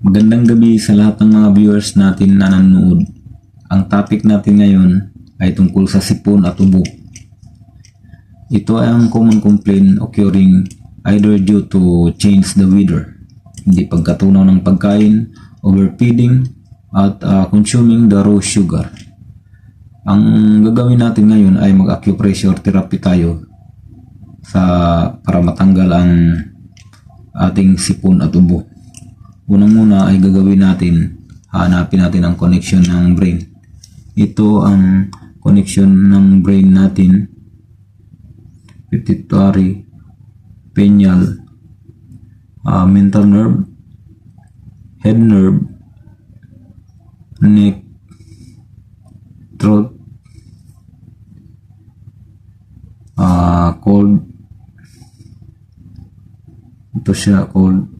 Magandang gabi sa lahat ng mga viewers natin na nanonood. Ang topic natin ngayon ay tungkol sa sipon at ubo. Ito ay ang common complaint occurring either due to change the weather, hindi pagkatunaw ng pagkain, overfeeding, at consuming the raw sugar. Ang gagawin natin ngayon ay mag-acupressure therapy tayo para matanggal ang ating sipon at ubo. Unang-una ay gagawin natin, hanapin natin ang connection ng brain. Ito ang connection ng brain natin: pituitary, pineal, mental nerve, head nerve, neck, throat, cold. Ito siya, cold.